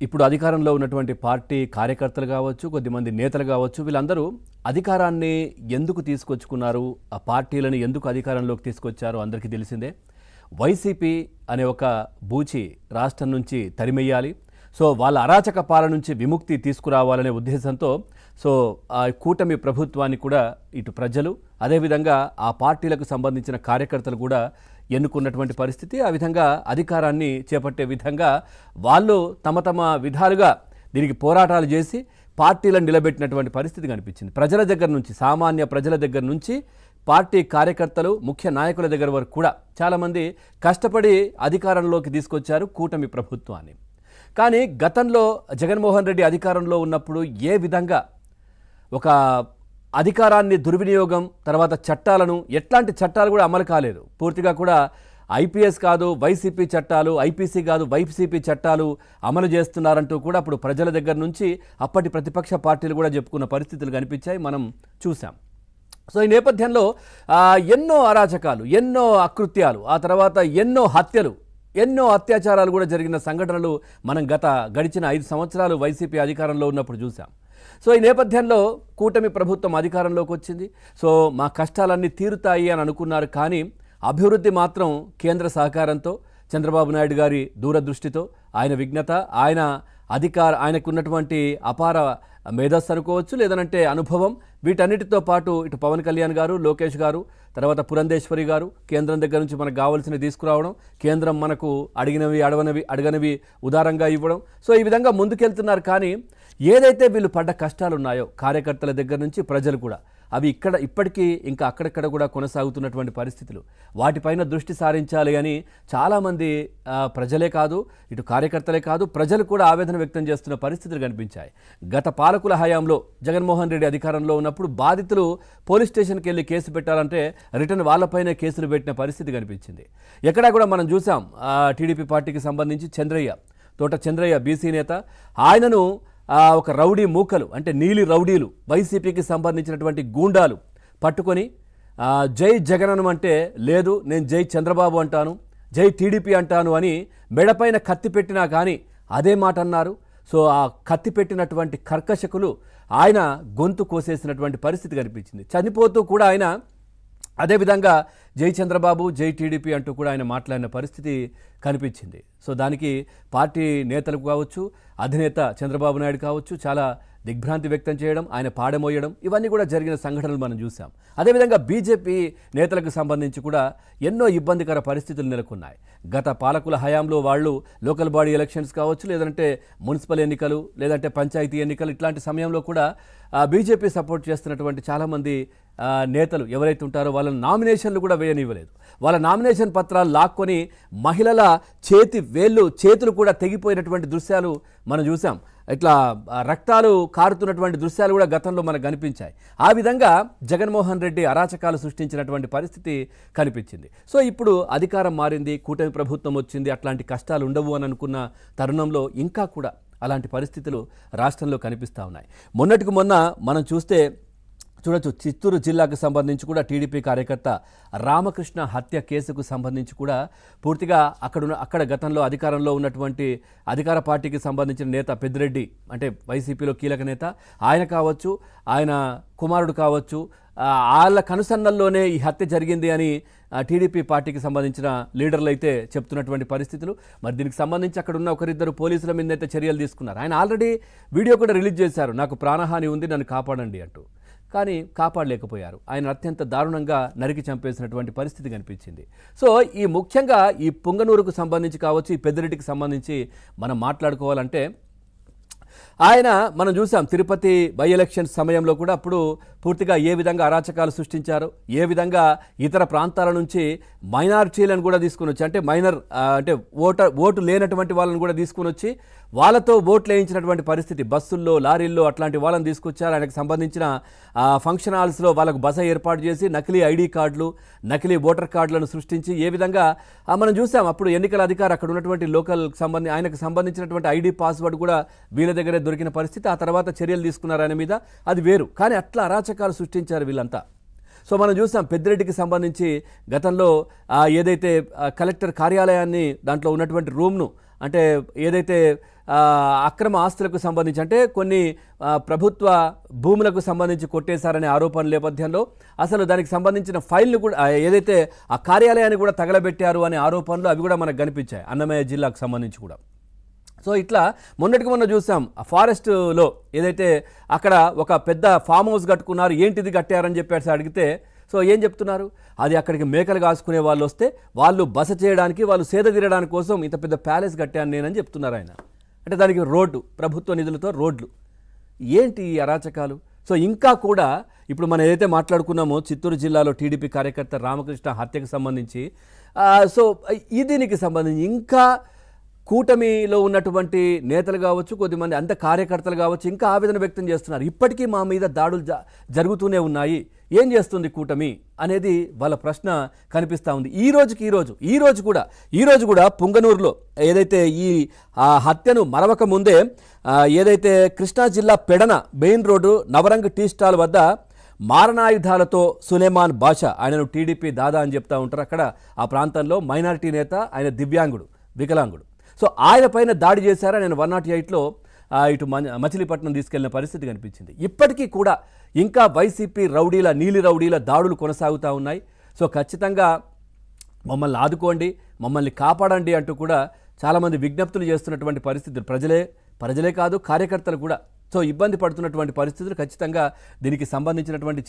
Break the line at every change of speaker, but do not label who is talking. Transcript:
ఇప్పుడు అధికారంలో ఉన్నటువంటి పార్టీ కార్యకర్తలు కావచ్చు, కొద్దిమంది నేతలు కావచ్చు, వీళ్ళందరూ అధికారాన్ని ఎందుకు తీసుకొచ్చుకున్నారు, ఆ పార్టీలను ఎందుకు అధికారంలోకి తీసుకొచ్చారో అందరికీ తెలిసిందే. వైసీపీ అనే ఒక బూచి రాష్ట్రం నుంచి తరిమెయ్యాలి, సో వాళ్ళ అరాచక పాలన నుంచి విముక్తి తీసుకురావాలనే ఉద్దేశంతో సో ఆ కూటమి ప్రభుత్వాన్ని కూడా ఇటు ప్రజలు, అదేవిధంగా ఆ పార్టీలకు సంబంధించిన కార్యకర్తలు కూడా ఎన్నుకున్నటువంటి పరిస్థితి. ఆ విధంగా అధికారాన్ని చేపట్టే విధంగా వాళ్ళు తమ తమ విధాలుగా దీనికి పోరాటాలు చేసి పార్టీలను నిలబెట్టినటువంటి పరిస్థితి కనిపించింది. ప్రజల దగ్గర నుంచి, సామాన్య ప్రజల దగ్గర నుంచి పార్టీ కార్యకర్తలు, ముఖ్య నాయకుల దగ్గర వరకు కూడా చాలామంది కష్టపడి అధికారంలోకి తీసుకొచ్చారు కూటమి ప్రభుత్వాన్ని. కానీ గతంలో జగన్మోహన్ రెడ్డి అధికారంలో ఉన్నప్పుడు ఏ విధంగా ఒక అధికారాన్ని దుర్వినియోగం, తర్వాత చట్టాలను, ఎట్లాంటి చట్టాలు కూడా అమలు కాలేదు. పూర్తిగా కూడా ఐపీఎస్ కాదు వైసీపీ చట్టాలు, ఐపీసీ కాదు వైసీపీ చట్టాలు అమలు చేస్తున్నారంటూ కూడా అప్పుడు ప్రజల దగ్గర నుంచి అప్పటి ప్రతిపక్ష పార్టీలు కూడా చెప్పుకున్న పరిస్థితులు కనిపించాయి, మనం చూసాం. సో ఈ నేపథ్యంలో ఎన్నో అరాచకాలు, ఎన్నో అకృత్యాలు, ఆ తర్వాత ఎన్నో హత్యలు, ఎన్నో అత్యాచారాలు కూడా జరిగిన సంఘటనలు మనం గడిచిన 5 సంవత్సరాలు వైసీపీ అధికారంలో ఉన్నప్పుడు చూసాం. సో ఈ నేపథ్యంలో కూటమి ప్రభుత్వం అధికారంలోకి వచ్చింది. సో మా కష్టాలన్నీ తీరుతాయి అని అనుకున్నారు. కానీ అభివృద్ధి మాత్రం కేంద్ర సహకారంతో, చంద్రబాబు నాయుడు గారి దూరదృష్టితో, ఆయన విఘ్నత, ఆయనకున్నటువంటి అపార మేధస్సు అనుకోవచ్చు, లేదనంటే అనుభవం, వీటన్నిటితో పాటు ఇటు పవన్ కళ్యాణ్ గారు, లోకేష్ గారు, తర్వాత పురంధేశ్వరి గారు కేంద్రం దగ్గర నుంచి మనకు కావాల్సినవి తీసుకురావడం, కేంద్రం మనకు అడగనివి ఉదారంగా ఇవ్వడం. సో ఈ విధంగా ముందుకెళ్తున్నారు. కానీ ఏదైతే వీళ్ళు పడ్డ కష్టాలు ఉన్నాయో కార్యకర్తల దగ్గర నుంచి ప్రజలు కూడా, అవి ఇప్పటికీ ఇంకా అక్కడక్కడ కూడా కొనసాగుతున్నటువంటి పరిస్థితులు, వాటిపైన దృష్టి సారించాలి అని చాలామంది ప్రజలే కాదు, ఇటు కార్యకర్తలే కాదు, ప్రజలు కూడా ఆవేదన వ్యక్తం చేస్తున్న పరిస్థితులు కనిపించాయి. గత పాలకుల హయాంలో జగన్మోహన్ రెడ్డి అధికారంలో ఉన్నప్పుడు బాధితులు పోలీస్ స్టేషన్కి వెళ్ళి కేసు పెట్టాలంటే రిటర్న్ వాళ్ళపైనే కేసులు పెట్టిన పరిస్థితి కనిపించింది. ఎక్కడా కూడా మనం చూసాం. టీడీపీ పార్టీకి సంబంధించి తోట చంద్రయ్య బీసీ నేత, ఆయనను ఒక రౌడీ మూకలు, అంటే నీలి రౌడీలు, వైసీపీకి సంబంధించినటువంటి గూండాలు పట్టుకొని జై జగననం అంటే లేదు, నేను జై చంద్రబాబు అంటాను, జై టీడీపీ అంటాను అని మెడపైన కత్తి పెట్టినా కానీ అదే మాట అన్నారు. సో ఆ కత్తి పెట్టినటువంటి కర్కశకులు ఆయన గొంతు కోసేసినటువంటి పరిస్థితి కనిపించింది. చనిపోతూ కూడా ఆయన అదేవిధంగా జై చంద్రబాబు, జై టీడీపీ అంటూ కూడా ఆయన మాట్లాడిన పరిస్థితి కనిపించింది. సో దానికి పార్టీ నేతలకు కావచ్చు, అధినేత చంద్రబాబు నాయుడు కావచ్చు, చాలా దిగ్భ్రాంతి వ్యక్తం చేయడం, ఆయన పాడమోయడం, ఇవన్నీ కూడా జరిగిన సంఘటనలు మనం చూసాం. అదేవిధంగా బీజేపీ నేతలకు సంబంధించి కూడా ఎన్నో ఇబ్బందికర పరిస్థితులు నెలకొన్నాయి. గత పాలకుల హయాంలో వాళ్ళు లోకల్ బాడీ ఎలక్షన్స్ కావచ్చు, లేదంటే మున్సిపల్ ఎన్నికలు, లేదంటే పంచాయతీ ఎన్నికలు, ఇట్లాంటి సమయంలో కూడా బీజేపీ సపోర్ట్ చేస్తున్నటువంటి చాలామంది నేతలు ఎవరైతే ఉంటారో వాళ్ళని నామినేషన్లు కూడా వేయనివ్వలేదు. వాళ్ళ నామినేషన్ పత్రాలు లాక్కొని మహిళల చేతులు కూడా తెగిపోయినటువంటి దృశ్యాలు మనం చూసాం. ఇట్లా రక్తాలు కారుతున్నటువంటి దృశ్యాలు కూడా గతంలో మనకు కనిపించాయి. ఆ విధంగా జగన్మోహన్ రెడ్డి అరాచకాలు సృష్టించినటువంటి పరిస్థితి కనిపించింది. సో ఇప్పుడు అధికారం మారింది, కూటమి ప్రభుత్వం వచ్చింది, అట్లాంటి కష్టాలు ఉండవు అని అనుకున్న తరుణంలో ఇంకా కూడా అలాంటి పరిస్థితులు రాష్ట్రంలో కనిపిస్తూ ఉన్నాయి. మొన్నటికి మొన్న మనం చూడొచ్చు, చిత్తూరు జిల్లాకు సంబంధించి కూడా టీడీపీ కార్యకర్త రామకృష్ణ హత్య కేసుకు సంబంధించి కూడా పూర్తిగా అక్కడ గతంలో అధికారంలో ఉన్నటువంటి అధికార పార్టీకి సంబంధించిన నేత పెద్దిరెడ్డి, అంటే వైసీపీలో కీలక నేత, ఆయన కావచ్చు, ఆయన కుమారుడు కావచ్చు, వాళ్ళ కనుసన్నల్లోనే ఈ హత్య జరిగింది అని టీడీపీ పార్టీకి సంబంధించిన లీడర్లు అయితే చెప్తున్నటువంటి పరిస్థితులు. మరి దీనికి సంబంధించి అక్కడ ఉన్న ఒకరిద్దరు పోలీసుల మీద అయితే చర్యలు తీసుకున్నారు. ఆయన ఆల్రెడీ వీడియో కూడా రిలీజ్ చేశారు, నాకు ప్రాణహాని ఉంది, నన్ను కాపాడండి అంటూ. కానీ కాపాడలేకపోయారు. ఆయన అత్యంత దారుణంగా నరికి చంపేసినటువంటి పరిస్థితి కనిపించింది. సో ముఖ్యంగా ఈ పుంగనూరుకు సంబంధించి కావచ్చు, ఈ పెద్దిరెడ్డికి సంబంధించి మనం మాట్లాడుకోవాలంటే, ఆయన మనం చూసాం తిరుపతి బై ఎలక్షన్ సమయంలో కూడా అప్పుడు పూర్తిగా ఏ విధంగా అరాచకాలు సృష్టించారు, ఏ విధంగా ఇతర ప్రాంతాల నుంచి మైనారిటీలను కూడా తీసుకుని వచ్చి, అంటే ఓటు లేనటువంటి వాళ్ళని కూడా తీసుకుని వచ్చి వాళ్ళతో ఓట్లు వేయించినటువంటి పరిస్థితి. బస్సుల్లో, లారీల్లో అట్లాంటి వాళ్ళని తీసుకొచ్చారు. ఆయనకు సంబంధించిన ఫంక్షన్ హాల్స్లో వాళ్ళకు బస ఏర్పాటు చేసి నకిలీ ఐడి కార్డులు, నకిలీ ఓటర్ కార్డులను సృష్టించి ఏ విధంగా మనం చూసాం. అప్పుడు ఎన్నికల అధికారి అక్కడ ఉన్నటువంటి ఆయనకు సంబంధించినటువంటి ఐడి పాస్వర్డ్ కూడా వీళ్ళ దగ్గరే దొరికిన పరిస్థితి. ఆ తర్వాత చర్యలు తీసుకున్నారు ఆయన మీద, అది వేరు. కానీ అట్లా అరాచకాలు సృష్టించారు వీళ్ళంతా. సో మనం చూసాం పెద్దిరెడ్డికి సంబంధించి గతంలో ఏదైతే కలెక్టర్ కార్యాలయాన్ని, దాంట్లో ఉన్నటువంటి రూమ్ను అంటే ఏదైతే అక్రమ ఆస్తులకు సంబంధించి అంటే కొన్ని ప్రభుత్వ భూములకు సంబంధించి కొట్టేశారనే ఆరోపణల నేపథ్యంలో అసలు దానికి సంబంధించిన ఫైల్ను కూడా ఏదైతే ఆ కార్యాలయాన్ని కూడా తగలబెట్టారు అనే ఆరోపణలు అవి కూడా మనకు కనిపించాయి అన్నమయ్య జిల్లాకు సంబంధించి కూడా. సో ఇట్లా మొన్నటికి మొన్న చూసాం ఆ ఫారెస్ట్లో ఏదైతే అక్కడ ఒక పెద్ద ఫామ్ హౌస్ కట్టుకున్నారు, ఏంటిది కట్టారని చెప్పేసి అడిగితే సో ఏం చెప్తున్నారు, అది అక్కడికి మేకలు కాసుకునే వాళ్ళు వస్తే వాళ్ళు బస చేయడానికి వాళ్ళు సేద తీరడానికి కోసం ఇంత పెద్ద ప్యాలెస్ కట్టాను నేనని చెప్తున్నారు ఆయన. అంటే దానికి రోడ్డు, ప్రభుత్వ నిధులతో రోడ్లు, ఏంటి ఈ అరాచకాలు? సో ఇంకా కూడా ఇప్పుడు మనం ఏదైతే మాట్లాడుకున్నామో చిత్తూరు జిల్లాలో టీడీపీ కార్యకర్త రామకృష్ణ హత్యకు సంబంధించి సో ఈ దీనికి సంబంధించి ఇంకా కూటమిలో ఉన్నటువంటి నేతలు కావచ్చు, కొద్దిమంది అంత కార్యకర్తలు కావచ్చు ఇంకా ఆవేదన వ్యక్తం చేస్తున్నారు. ఇప్పటికీ మా మీద దాడులు జరుగుతూనే ఉన్నాయి, ఏం చేస్తుంది కూటమి అనేది వాళ్ళ ప్రశ్న కనిపిస్తూ ఉంది. ఈ రోజు కూడా పుంగనూరులో ఏదైతే ఈ హత్యను మరవక ముందే ఏదైతే కృష్ణా జిల్లా Pedana main road Navrang tea stall వద్ద మారణాయుధాలతో సులేమాన్ బాషా, ఆయనను టీడీపీ దాదా అని చెప్తా ఉంటారు, అక్కడ ఆ ప్రాంతంలో మైనారిటీ నేత, ఆయన దివ్యాంగుడు, వికలాంగుడు. సో ఆయన పైన దాడి చేశారని నేను 108లో ఇటు మచిలీపట్నం తీసుకెళ్లిన పరిస్థితి కనిపించింది. ఇప్పటికీ కూడా ఇంకా వైసీపీ రౌడీల, నీలి రౌడీల దాడులు కొనసాగుతూ ఉన్నాయి. సో ఖచ్చితంగా మమ్మల్ని ఆదుకోండి, మమ్మల్ని కాపాడండి అంటూ కూడా చాలామంది విజ్ఞప్తులు చేస్తున్నటువంటి పరిస్థితులు ప్రజలే కాదు కార్యకర్తలు కూడా సో ఇబ్బంది పడుతున్నటువంటి పరిస్థితులు. ఖచ్చితంగా దీనికి సంబంధించినటువంటి